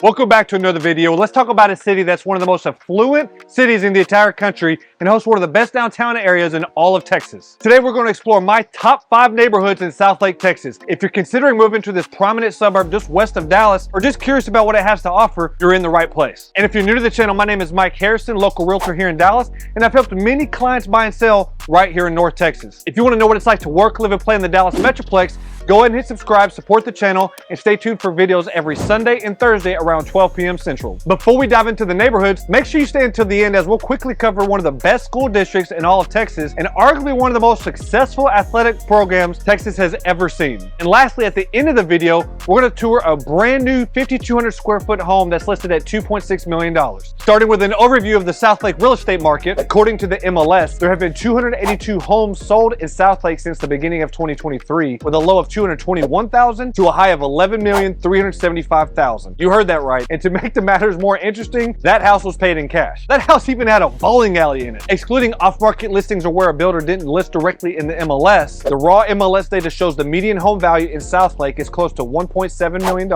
Welcome back to another video. Let's talk about a city that's one of the most affluent cities in the entire country and hosts one of the best downtown areas in all of Texas. Today we're going to explore my top 5 neighborhoods in Southlake, Texas. If you're considering moving to this prominent suburb just west of Dallas or just curious about what it has to offer, you're in the right place. And if you're new to the channel, my name is Mike Harrison, local realtor here in Dallas, and I've helped many clients buy and sell right here in North Texas. If you want to know what it's like to work, live, and play in the Dallas Metroplex, go ahead and hit subscribe, support the channel, and stay tuned for videos every Sunday and Thursday around 12 p.m. Central. Before we dive into the neighborhoods, make sure you stay until the end as we'll quickly cover one of the best school districts in all of Texas and arguably one of the most successful athletic programs Texas has ever seen. And lastly, at the end of the video, we're going to tour a brand new 5,200 square foot home that's listed at $2.6 million. Starting with an overview of the Southlake real estate market, according to the MLS, there have been 282 homes sold in Southlake since the beginning of 2023, with a low of 221,000 to a high of 11,375,000. You heard that right. And to make the matters more interesting, that house was paid in cash. That house even had a bowling alley in it. Excluding off-market listings or where a builder didn't list directly in the MLS, the raw MLS data shows the median home value in Southlake is close to $1.7 million.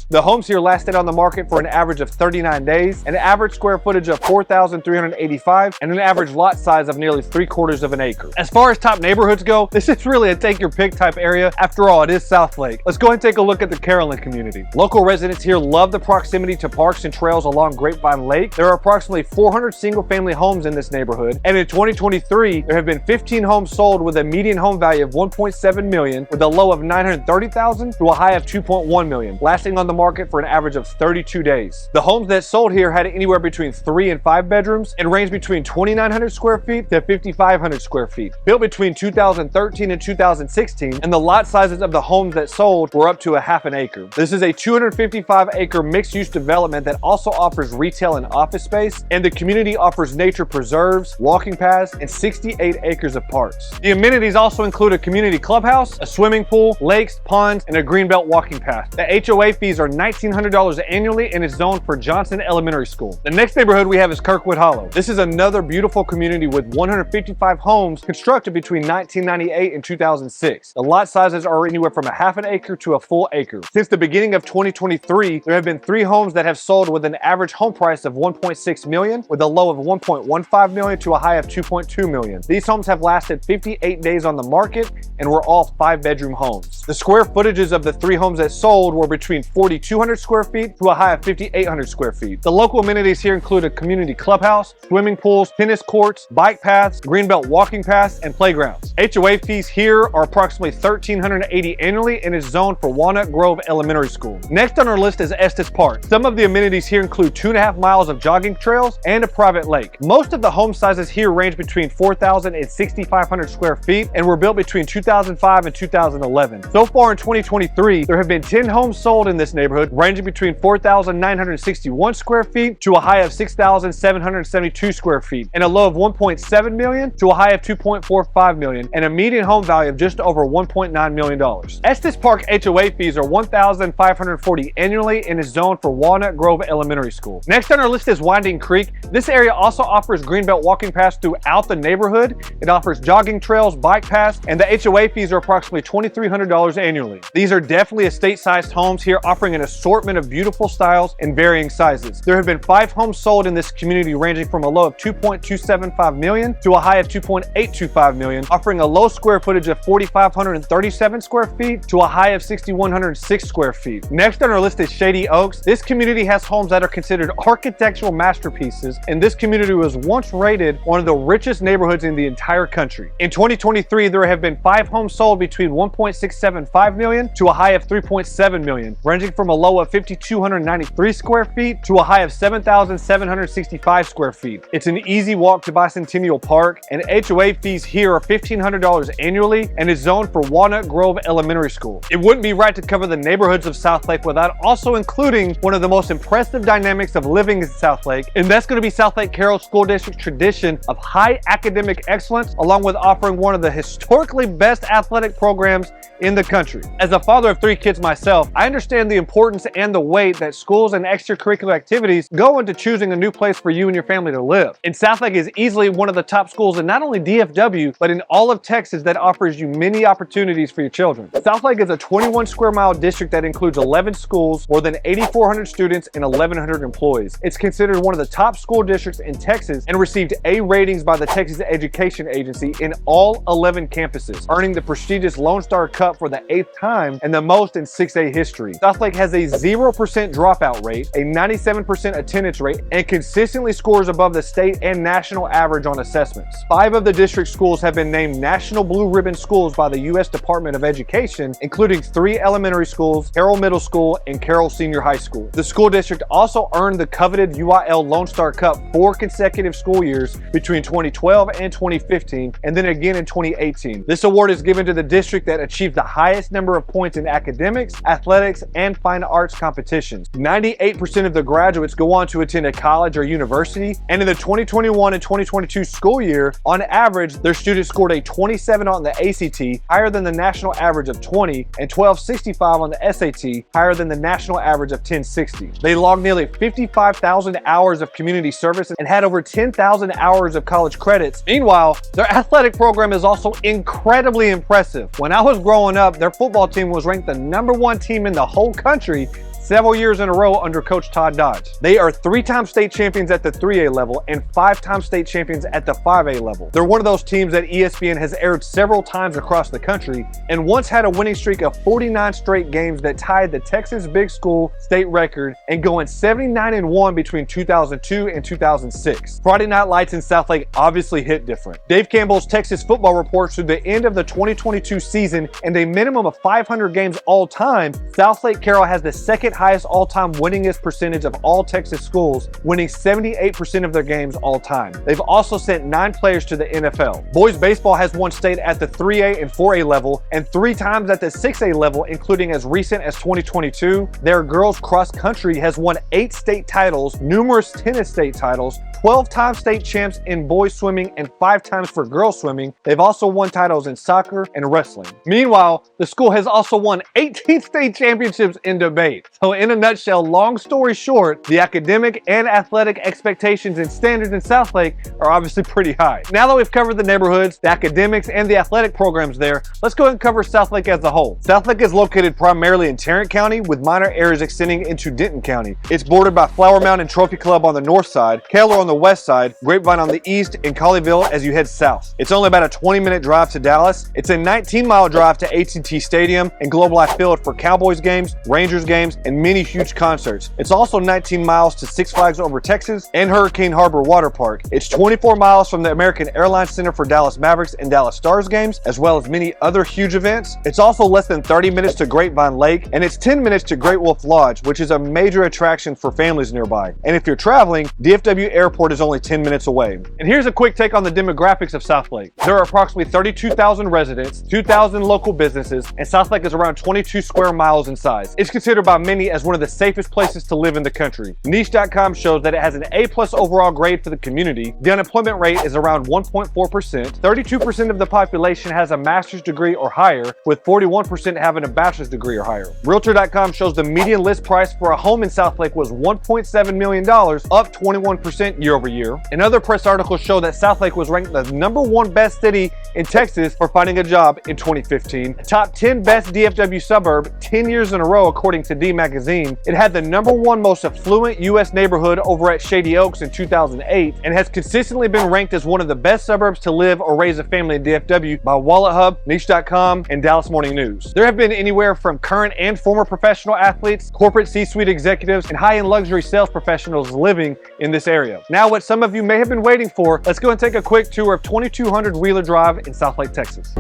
The homes here lasted on the market for an average of 39 days, an average square footage of 4,385, and an average lot size of nearly 3/4 of an acre. As far as top neighborhoods go, this is really a take-your-pick type area. After all, it is Southlake. Let's go ahead and take a look at the Carolyn Community. Local residents here love the proximity to parks and trails along Grapevine Lake. There are approximately 400 single-family homes in this neighborhood, and in 2023, there have been 15 homes sold with a median home value of $1.7 million, with a low of $930,000 to a high of $2.1 million, lasting on the market for an average of 32 days. The homes that sold here had anywhere between 3 and 5 bedrooms and ranged between 2,900 square feet to 5,500 square feet. Built between 2013 and 2016, and the lot sizes of the homes that sold were up to a half an acre. This is a 255-acre mixed-use development that also offers retail and office space, and the community offers nature preserves, walking paths, and 68 acres of parks. The amenities also include a community clubhouse, a swimming pool, lakes, ponds, and a greenbelt walking path. The HOA fees are $1,900 annually and is zoned for Johnson Elementary School. The next neighborhood we have is Kirkwood Hollow. This is another beautiful community with 155 homes constructed between 1998 and 2006. The lot sizes are anywhere from a half an acre to a full acre. Since the beginning of 2023, there have been 3 homes that have sold with an average home price of $1.6 million, with a low of $1.15 million to a high of $2.2 million. These homes have lasted 58 days on the market and were all 5-bedroom homes. The square footages of the 3 homes that sold were between 4,200 square feet to a high of 5,800 square feet. The local amenities here include a community clubhouse, swimming pools, tennis courts, bike paths, greenbelt walking paths, and playgrounds. HOA fees here are approximately $1,380 annually and is zoned for Walnut Grove Elementary School. Next on our list is Estes Park. Some of the amenities here include 2.5 miles of jogging trails and a private lake. Most of the home sizes here range between 4,000 and 6,500 square feet and were built between 2005 and 2011. So far in 2023, there have been 10 homes sold in this neighborhood, ranging between 4,961 square feet to a high of 6,772 square feet, and a low of $1.7 million to a high of $2.45 million, and a median home value of just over $1.9 million. Estes Park HOA fees are $1,540 annually and is zoned for Walnut Grove Elementary School. Next on our list is Winding Creek. This area also offers greenbelt walking paths throughout the neighborhood. It offers jogging trails, bike paths, and the HOA fees are approximately $2,300 annually. These are definitely estate-sized homes here, offering an assortment of beautiful styles and varying sizes. There have been 5 homes sold in this community, ranging from a low of $2.275 million to a high of $2.825 million, offering a low square footage of 4,537 square feet to a high of 6,106 square feet. Next on our list is Shady Oaks. This community has homes that are considered architectural masterpieces, and this community was once rated one of the richest neighborhoods in the entire country. In 2023, there have been 5 homes sold between $1.675 million to a high of $3.7 million, ranging from a low of 5,293 square feet to a high of 7,765 square feet. It's an easy walk to Bicentennial Park, and HOA fees here are $1,500 annually and is zoned for Walnut Grove Elementary School. It wouldn't be right to cover the neighborhoods of Southlake without also including one of the most impressive dynamics of living in Southlake, and that's going to be Southlake Carroll School District's tradition of high academic excellence, along with offering one of the historically best athletic programs in the country. As a father of 3 kids myself, I understand the importance and the weight that schools and extracurricular activities go into choosing a new place for you and your family to live. And Southlake is easily one of the top schools in not only DFW, but in all of Texas that offers you many opportunities for your children. children. Southlake is a 21 square mile district that includes 11 schools, more than 8,400 students, and 1,100 employees. It's considered one of the top school districts in Texas and received A ratings by the Texas Education Agency in all 11 campuses, earning the prestigious Lone Star Cup for the 8th time and the most in 6A history. Southlake has a 0% dropout rate, a 97% attendance rate, and consistently scores above the state and national average on assessments. 5 of the district schools have been named National Blue Ribbon Schools by the U.S. Department of Education, including 3 elementary schools, Carroll Middle School, and Carroll Senior High School. The school district also earned the coveted UIL Lone Star Cup 4 consecutive school years between 2012 and 2015, and then again in 2018. This award is given to the district that achieved the highest number of points in academics, athletics, and fine arts competitions. 98% of the graduates go on to attend a college or university, and in the 2021 and 2022 school year, on average, their students scored a 27 on the ACT, higher than the national average of 20, and 1265 on the SAT, higher than the national average of 1060. They logged nearly 55,000 hours of community service and had over 10,000 hours of college credits. Meanwhile, their athletic program is also incredibly impressive. When I was growing up, their football team was ranked the #1 team in the whole country several years in a row under Coach Todd Dodge. They are 3-time state champions at the 3A level and 5-time state champions at the 5A level. They're one of those teams that ESPN has aired several times across the country and once had a winning streak of 49 straight games that tied the Texas Big School state record and going 79-1 between 2002 and 2006. Friday Night Lights in Southlake obviously hit different. Dave Campbell's Texas football reports through the end of the 2022 season and a minimum of 500 games all time, Southlake Carroll has the second highest all-time winningest percentage of all Texas schools, winning 78% of their games all time. They've also sent 9 players to the NFL. Boys baseball has won state at the 3A and 4A level and 3 times at the 6A level, including as recent as 2022. Their girls cross country has won 8 state titles, numerous tennis state titles, 12-time state champs in boys swimming, and 5 times for girls swimming. They've also won titles in soccer and wrestling. Meanwhile, the school has also won 18 state championships in debate. So in a nutshell, long story short, the academic and athletic expectations and standards in Southlake are obviously pretty high. Now that we've covered the neighborhoods, the academics, and the athletic programs there, let's go ahead and cover Southlake as a whole. Southlake is located primarily in Tarrant County with minor areas extending into Denton County. It's bordered by Flower Mound and Trophy Club on the north side, Keller on the west side, Grapevine on the east, and Colleyville as you head south. It's only about a 20-minute drive to Dallas. It's a 19-mile drive to AT&T Stadium and Globe Life Field for Cowboys games, Rangers games, and many huge concerts. It's also 19 miles to Six Flags Over Texas and Hurricane Harbor Water Park. It's 24 miles from the American Airlines Center for Dallas Mavericks and Dallas Stars games, as well as many other huge events. It's also less than 30 minutes to Grapevine Lake, and it's 10 minutes to Great Wolf Lodge, which is a major attraction for families nearby. And if you're traveling, DFW Airport is only 10 minutes away. And here's a quick take on the demographics of Southlake. There are approximately 32,000 residents, 2,000 local businesses, and Southlake is around 22 square miles in size. It's considered by many as one of the safest places to live in the country. Niche.com shows that it has an A+ overall grade for the community. The unemployment rate is around 1.4%. 32% of the population has a master's degree or higher, with 41% having a bachelor's degree or higher. Realtor.com shows the median list price for a home in Southlake was $1.7 million, up 21% year over year. And other press articles show that Southlake was ranked the #1 best city in Texas for finding a job in 2015. Top 10 best DFW suburb 10 years in a row according to D Magazine. It had the #1 most affluent U.S. neighborhood over at Shady Oaks in 2008 and has consistently been ranked as one of the best suburbs to live or raise a family in DFW by Wallet Hub, Niche.com, and Dallas Morning News. There have been anywhere from current and former professional athletes, corporate C-suite executives, and high-end luxury sales professionals living in this area. Now, what some of you may have been waiting for, let's go and take a quick tour of 2200 Wheeler Drive in Southlake, Texas.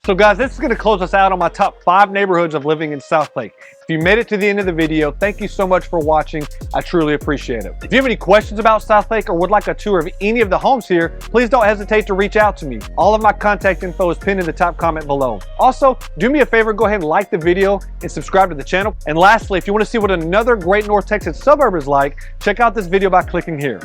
So guys, this is going to close us out on my top 5 neighborhoods of living in Southlake. If you made it to the end of the video, thank you so much for watching. I truly appreciate it. If you have any questions about Southlake or would like a tour of any of the homes here, please don't hesitate to reach out to me. All of my contact info is pinned in the top comment below. Also, do me a favor, go ahead and like the video and subscribe to the channel. And lastly, if you want to see what another great North Texas suburb is like, check out this video by clicking here.